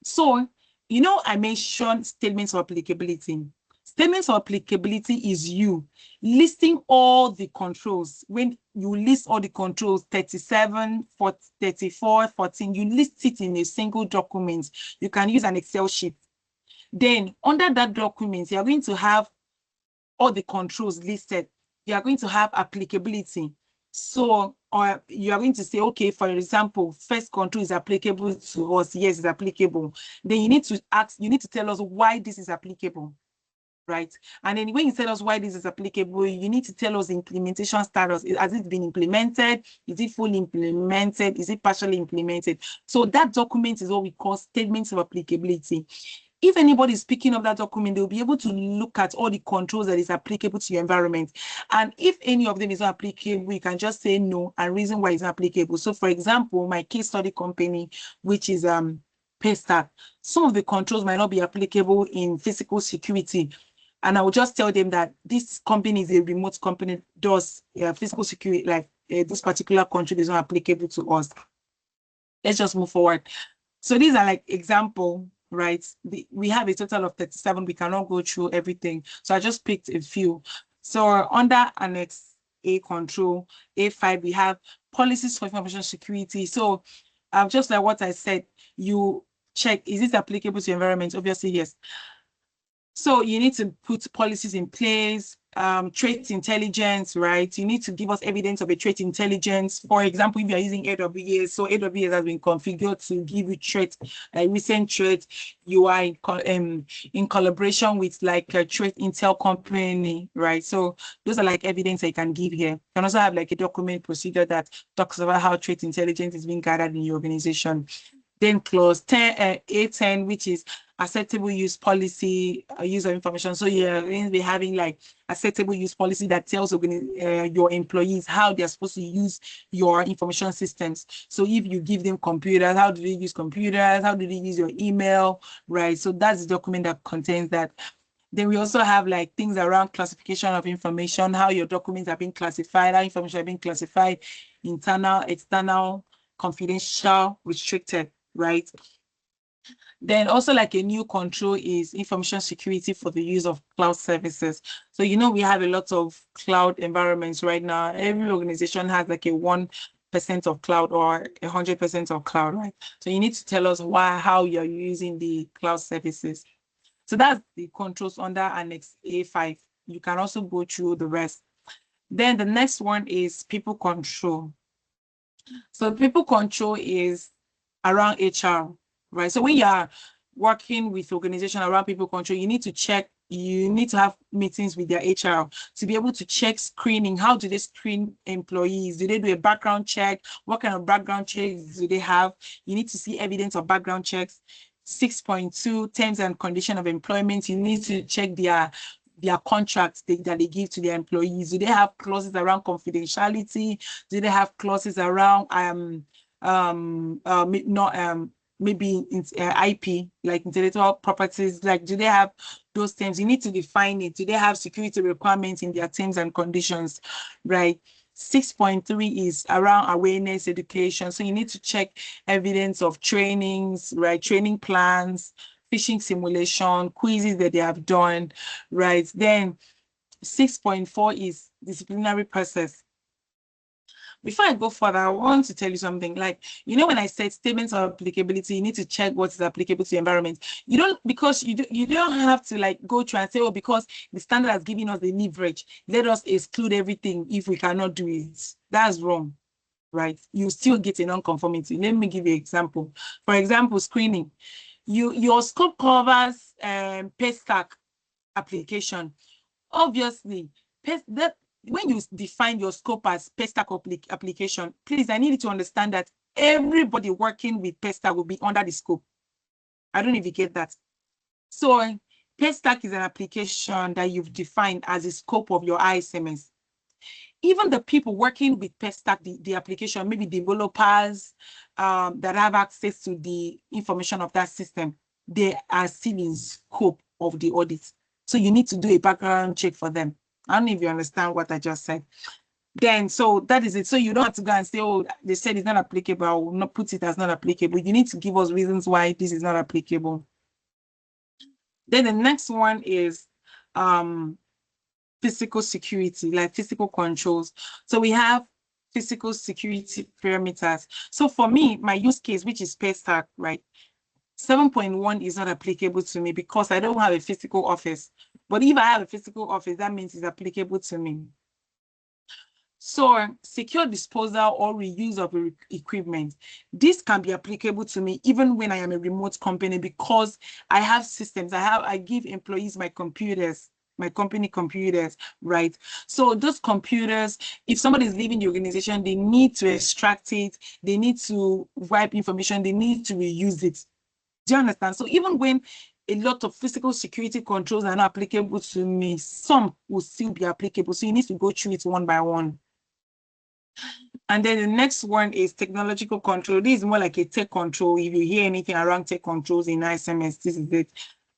So, you know, I mentioned statements of applicability. Statements of applicability is you listing all the controls. When you list all the controls, 37, 40, 34, 14, you list it in a single document. You can use an Excel sheet. Then under that document, you are going to have all the controls listed. You are going to have applicability. So, or you are going to say, okay, for example, first control is applicable to us. Yes, it's applicable. Then you need to ask, you need to tell us why this is applicable, right? And then when you tell us why this is applicable, you need to tell us the implementation status. Has it been implemented? Is it fully implemented? Is it partially implemented? So that document is what we call statements of applicability. If anybody is picking up that document, they'll be able to look at all the controls that is applicable to your environment. And if any of them is not applicable, you can just say no and reason why it's not applicable. So for example, my case study company, which is Paystack, some of the controls might not be applicable in physical security. And I will just tell them that this company is a remote company, does physical security, like this particular control is not applicable to us. Let's just move forward. So these are like example, right? We have a total of 37. We cannot go through everything. So I just picked a few. So under Annex A control, A5, we have policies for information security. So just like what I said, you check, is it applicable to environment? Obviously, yes. So you need to put policies in place, threat intelligence, right? You need to give us evidence of a threat intelligence. For example, if you're using AWS, so AWS has been configured to give you threat, a recent threat. You are in collaboration with like a threat intel company, right? So those are like evidence that you can give here. You can also have like a document procedure that talks about how threat intelligence is being gathered in your organization. Then clause 10, A10, which is acceptable use policy, use of information. So you're going to be having like acceptable use policy that tells your employees how they're supposed to use your information systems. So if you give them computers, how do they use computers? How do they use your email, right? So that's the document that contains that. Then we also have like things around classification of information, how your documents are being classified, how information are being classified, internal, external, confidential, restricted, right? Then also like a new control is information security for the use of cloud services. So, you know, we have a lot of cloud environments right now. Every organization has like a 1% of cloud or 100% of cloud, right? So you need to tell us how you're using the cloud services. So that's the controls under Annex A5. You can also go through the rest. Then the next one is people control. So people control is around HR, right? So when you are working with organization around people control, you need to check, you need to have meetings with their HR to be able to check screening. How do they screen employees? Do they do a background check? What kind of background checks do they have? You need to see evidence of background checks. 6.2, terms and condition of employment. You need to check their contracts that they give to their employees. Do they have clauses around confidentiality? Do they have clauses around maybe IP, like intellectual properties? Like, do they have those terms? You need to define it. Do they have security requirements in their terms and conditions, right? 6.3 is around awareness education. So you need to check evidence of trainings, right? Training plans, phishing simulation, quizzes that they have done, right? Then 6.4 is disciplinary process. Before I go further, I want to tell you something. Like, you know, when I said statements of applicability, you need to check what is applicable to the environment. You don't, because you don't have to like go through and say, oh, because the standard has given us the leverage, let us exclude everything if we cannot do it. That's wrong, right? You still get a non-conformity. Let me give you an example. For example, screening. Your scope covers Paystack application. Obviously, when you define your scope as Paystack application, please, I need you to understand that everybody working with Paystack will be under the scope. I don't know if you get that. So Paystack is an application that you've defined as the scope of your ISMS. Even the people working with Paystack, the application, maybe developers that have access to the information of that system, they are still in scope of the audit. So you need to do a background check for them. I don't know if you understand what I just said. Then, so that is it. So you don't have to go and say, oh, they said it's not applicable. I will not put it as not applicable. You need to give us reasons why this is not applicable. Then the next one is physical security, like physical controls. So we have physical security parameters. So for me, my use case, which is Paystack, right? 7.1 is not applicable to me because I don't have a physical office. But if I have a physical office, that means it's applicable to me. So secure disposal or reuse of equipment. This can be applicable to me even when I am a remote company because I have systems. I give employees my computers, my company computers, right? So those computers, if somebody is leaving the organization, they need to extract it, they need to wipe information, they need to reuse it. Do you understand? So even when a lot of physical security controls are not applicable to me, some will still be applicable. So you need to go through it one by one. And then the next one is technological control. This is more like a tech control. If you hear anything around tech controls in ISMS, this is it.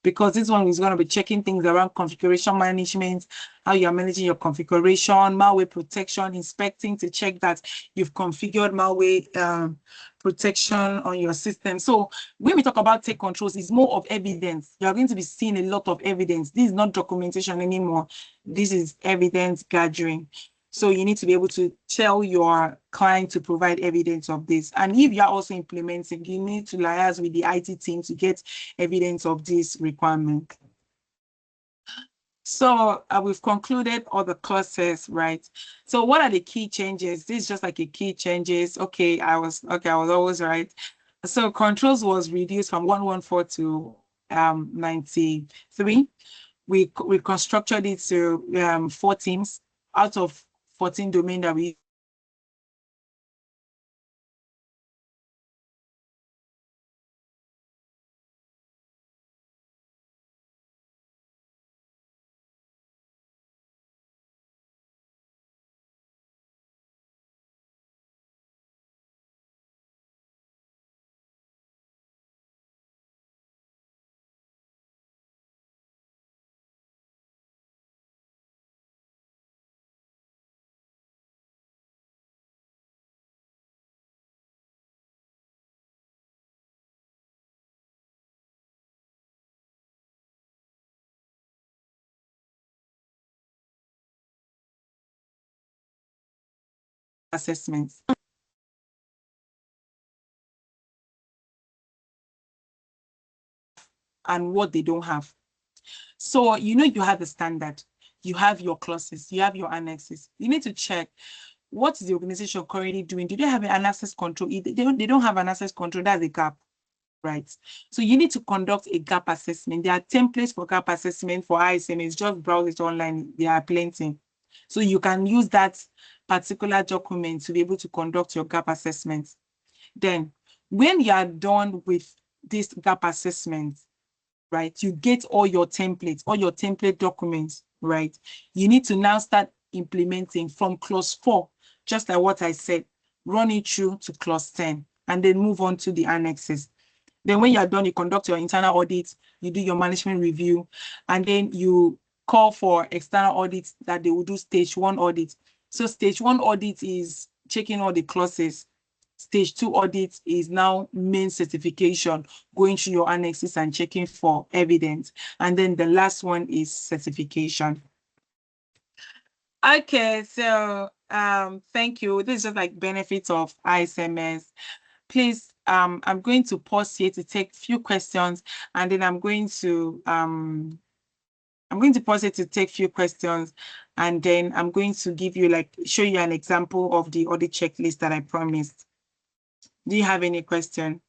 Because this one is going to be checking things around configuration management, how you're managing your configuration, malware protection, inspecting to check that you've configured malware protection on your system. So when we talk about tech controls, it's more of evidence. You're going to be seeing a lot of evidence. This is not documentation anymore. This is evidence gathering. So you need to be able to tell your client to provide evidence of this. And if you're also implementing, you need to liaise with the IT team to get evidence of this requirement. So we've concluded all the courses, right? So what are the key changes? This is just like a key changes. Okay, I was always right. So controls was reduced from 114 to 93. We constructed it to 4 teams out of 14 domain that we assessments. And what they don't have. So, you know, you have the standard, you have your clauses, you have your annexes. You need to check what is the organization currently doing. Do they have an access control? If they don't have an access control, that's a gap, right? So you need to conduct a gap assessment. There are templates for gap assessment for ISMS. Just browse it online. There are plenty. So you can use that particular document to be able to conduct your gap assessment. Then, when you are done with this gap assessment, right, you get all your templates, all your template documents, right? You need to now start implementing from clause 4, just like what I said, run it through to clause 10, and then move on to the annexes. Then when you're done, you conduct your internal audit, you do your management review, and then you call for external audits that they will do stage 1 audit. So stage 1 audit is checking all the clauses. Stage 2 audit is now main certification, going through your annexes and checking for evidence. And then the last one is certification. Okay, so thank you. This is just like benefits of ISMS. Please, I'm going to pause here to take a few questions, and then I'm going to pause it to take a few questions, and then I'm going to give you show you an example of the audit checklist that I promised. Do you have any question?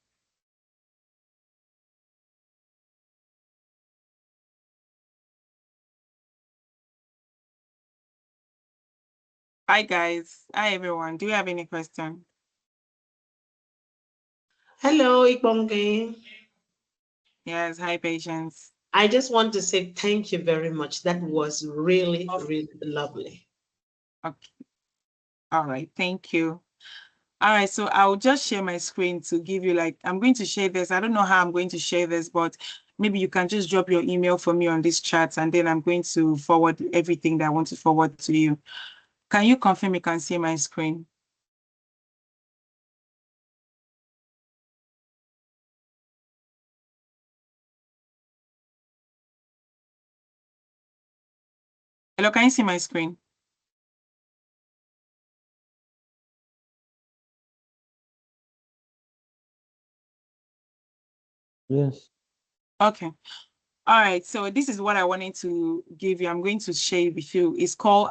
Hi guys. Hi everyone. Do you have any question? Hello, Ikbonge. Yes, hi Patience. I just want to say thank you very much. That was really, really lovely. Okay. All right. Thank you. All right. So I'll just share my screen to give you I'm going to share this. I don't know how I'm going to share this, but maybe you can just drop your email for me on this chat, and then I'm going to forward everything that I want to forward to you. Can you confirm you can see my screen? Hello, can you see my screen? Yes. Okay. All right. So this is what I wanted to give you. I'm going to share it with you. It's called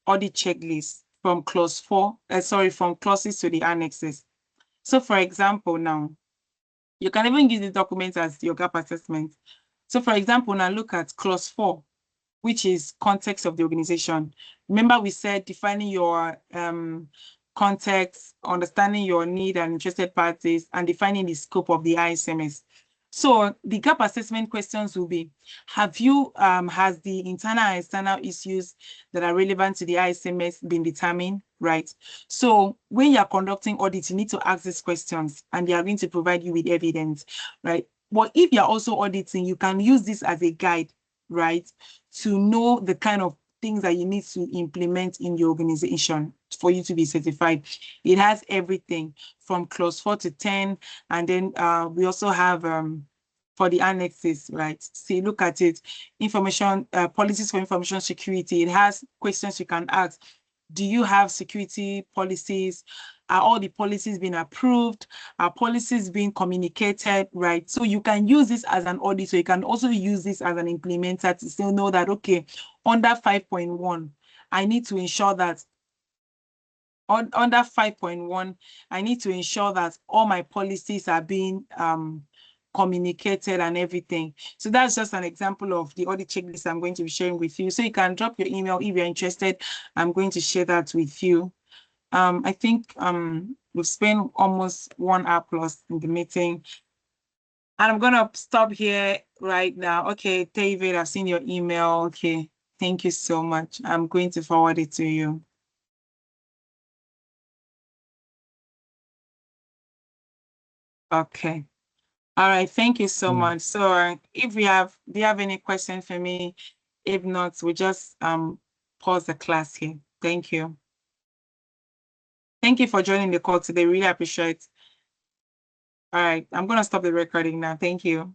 audit checklist from clause 4. From clauses to the annexes. So for example, now you can even use the document as your gap assessment. So for example, now look at clause 4, which is context of the organization. Remember we said defining your context, understanding your need and interested parties, and defining the scope of the ISMS. So the gap assessment questions will be, has the internal and external issues that are relevant to the ISMS been determined, right? So when you're conducting audit, you need to ask these questions and they are going to provide you with evidence, right? But if you're also auditing, you can use this as a guide, right? To know the kind of things that you need to implement in your organization for you to be certified. It has everything from clause 4 to 10. And then we also have for the annexes, right? See, look at it. Information policies for information security. It has questions you can ask. Do you have security policies? Are all the policies being approved? Are policies being communicated, right? So you can use this as an auditor. You can also use this as an implementer to still know that, okay, under 5.1, I need to ensure that under 5.1, I need to ensure that all my policies are being communicated and everything. So that's just an example of the audit checklist I'm going to be sharing with you. So you can drop your email if you're interested. I'm going to share that with you. I think we've spent almost 1 hour plus in the meeting. And I'm gonna stop here right now. Okay, David, I've seen your email. Okay, thank you so much. I'm going to forward it to you. Okay. All right, thank you so much. So if do you have any questions for me? If not, we just pause the class here. Thank you. Thank you for joining the call today. Really appreciate it. All right, I'm gonna stop the recording now. Thank you.